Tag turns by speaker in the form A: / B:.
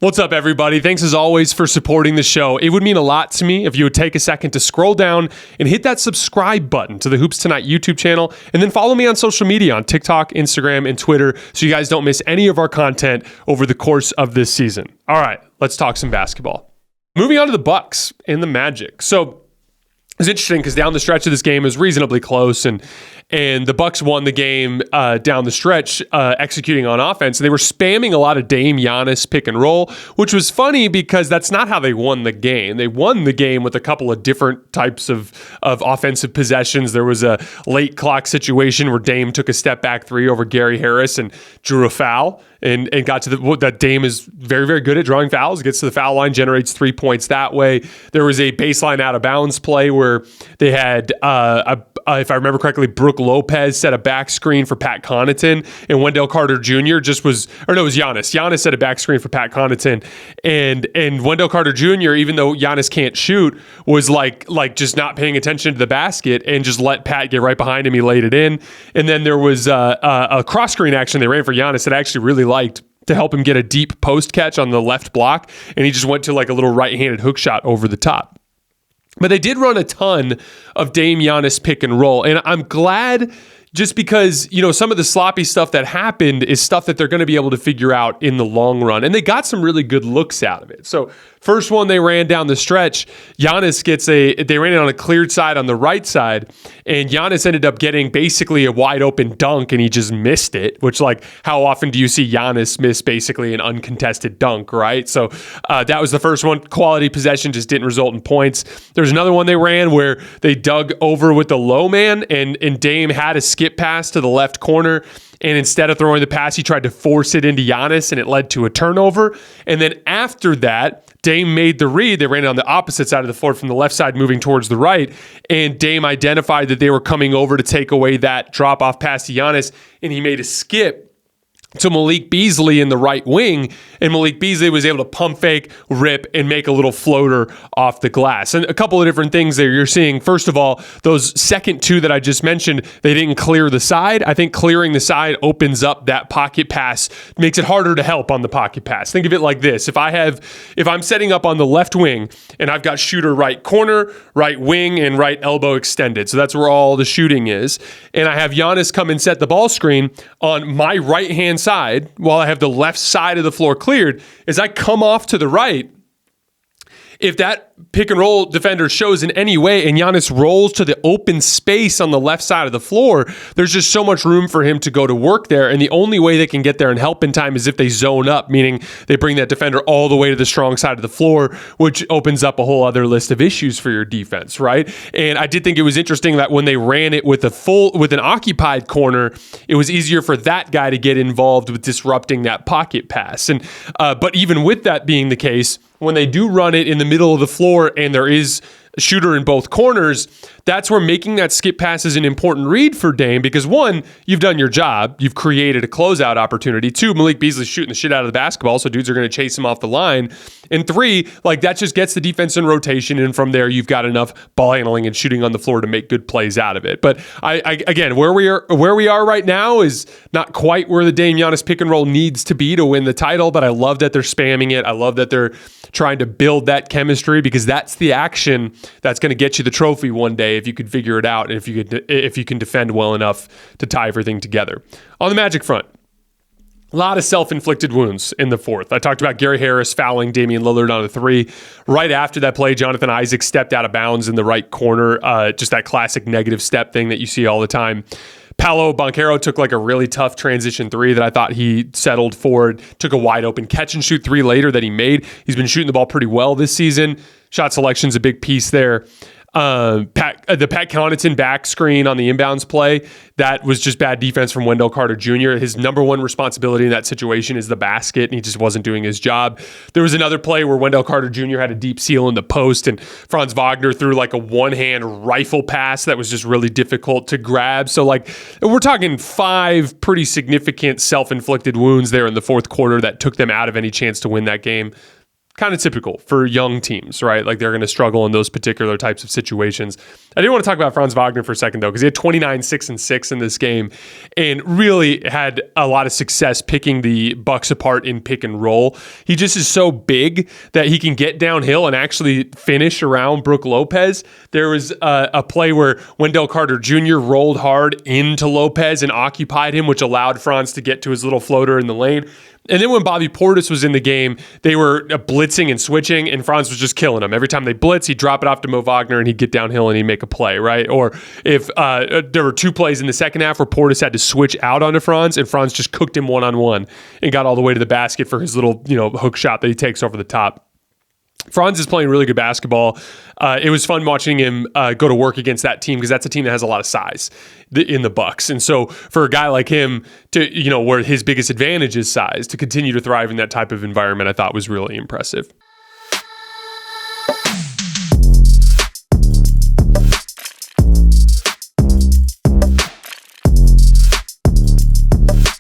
A: What's up, everybody? Thanks as always for supporting the show. It would mean a lot to me if you would take a second to scroll down and hit that subscribe button to the Hoops Tonight YouTube channel, and then follow me on social media on TikTok, Instagram, and Twitter so you guys don't miss any of our content over the course of this season. All right, let's talk some basketball. Moving on to the Bucks and the Magic. So it's interesting because down the stretch of this game is reasonably close, and the Bucks won the game down the stretch, executing on offense. And they were spamming a lot of Dame Giannis pick and roll, which was funny because that's not how they won the game. They won the game with a couple of different types of offensive possessions. There was a late clock situation where Dame took a step back three over Gary Harris and drew a foul. And got to that Dame is very, very good at drawing fouls, gets to the foul line, generates 3 points that way. There was a baseline out of bounds play where they had, if I remember correctly, Brook Lopez set a back screen for Pat Connaughton, and Wendell Carter Jr. it was Giannis. Giannis set a back screen for Pat Connaughton, and Wendell Carter Jr., even though Giannis can't shoot, was like just not paying attention to the basket and just let Pat get right behind him. He laid it in. And then there was a cross screen action they ran for Giannis that I actually really liked to help him get a deep post catch on the left block, and he just went to like a little right-handed hook shot over the top. But they did run a ton of Dame Giannis pick and roll, and I'm glad just because, some of the sloppy stuff that happened is stuff that they're going to be able to figure out in the long run, and they got some really good looks out of it. So first one they ran down the stretch, Giannis they ran it on a cleared side on the right side, and Giannis ended up getting basically a wide open dunk, and he just missed it, which, how often do you see Giannis miss basically an uncontested dunk, right? So that was the first one. Quality possession, just didn't result in points. There's another one they ran where they dug over with the low man, and Dame had a skip pass to the left corner, and instead of throwing the pass, he tried to force it into Giannis, and it led to a turnover. And then after that, Dame made the read. They ran it on the opposite side of the floor from the left side moving towards the right, and Dame identified that they were coming over to take away that drop-off pass to Giannis, and he made a skip to Malik Beasley in the right wing, and Malik Beasley was able to pump fake, rip, and make a little floater off the glass. And a couple of different things there you're seeing. First of all, those second two that I just mentioned, they didn't clear the side. I think clearing the side opens up that pocket pass, makes it harder to help on the pocket pass. Think of it like this. If I'm setting up on the left wing and I've got shooter right corner, right wing, and right elbow extended, so that's where all the shooting is, and I have Giannis come and set the ball screen on my right-hand side while I have the left side of the floor cleared, as I come off to the right, if that pick and roll defender shows in any way and Giannis rolls to the open space on the left side of the floor, there's just so much room for him to go to work there. And the only way they can get there and help in time is if they zone up, meaning they bring that defender all the way to the strong side of the floor, which opens up a whole other list of issues for your defense, right? And I did think it was interesting that when they ran it with an occupied corner, it was easier for that guy to get involved with disrupting that pocket pass. And but even with that being the case, when they do run it in the middle of the floor and there is a shooter in both corners, that's where making that skip pass is an important read for Dame, because one, you've done your job. You've created a closeout opportunity. Two, Malik Beasley's shooting the shit out of the basketball, so dudes are going to chase him off the line. And three, that just gets the defense in rotation, and from there you've got enough ball handling and shooting on the floor to make good plays out of it. But again, where we are right now is not quite where the Dame Giannis pick and roll needs to be to win the title, but I love that they're spamming it. I love that they're trying to build that chemistry, because that's the action that's going to get you the trophy one day if you could figure it out and if you can defend well enough to tie everything together. On the Magic front, a lot of self-inflicted wounds in the fourth. I talked about Gary Harris fouling Damian Lillard on a three. Right after that play, Jonathan Isaac stepped out of bounds in the right corner. Just that classic negative step thing that you see all the time. Paolo Banchero took a really tough transition three that I thought he settled for. Took a wide open catch and shoot three later that he made. He's been shooting the ball pretty well this season. Shot selection's a big piece there. The Pat Connaughton back screen on the inbounds play, that was just bad defense from Wendell Carter Jr. His number one responsibility in that situation is the basket, and he just wasn't doing his job. There was another play where Wendell Carter Jr. had a deep seal in the post, and Franz Wagner threw a one-hand rifle pass that was just really difficult to grab. So we're talking 5 pretty significant self-inflicted wounds there in the fourth quarter that took them out of any chance to win that game. kind of typical for young teams, right? Like they're going to struggle in those particular types of situations. I do want to talk about Franz Wagner for a second, though, because he had 29, 6, and 6 in this game and really had a lot of success picking the Bucks apart in pick and roll. He just is so big that he can get downhill and actually finish around Brook Lopez. There was a play where Wendell Carter Jr. rolled hard into Lopez and occupied him, which allowed Franz to get to his little floater in the lane. And then when Bobby Portis was in the game, they were blitzing and switching, and Franz was just killing him. Every time they blitz, he'd drop it off to Mo Wagner, and he'd get downhill and he'd make a play, right? Or if there were 2 plays in the second half where Portis had to switch out onto Franz, and Franz just cooked him one-on-one and got all the way to the basket for his little, hook shot that he takes over the top. Franz is playing really good basketball. It was fun watching him go to work against that team because that's a team that has a lot of size in the Bucks. And so for a guy like him to, where his biggest advantage is size, to continue to thrive in that type of environment, I thought was really impressive.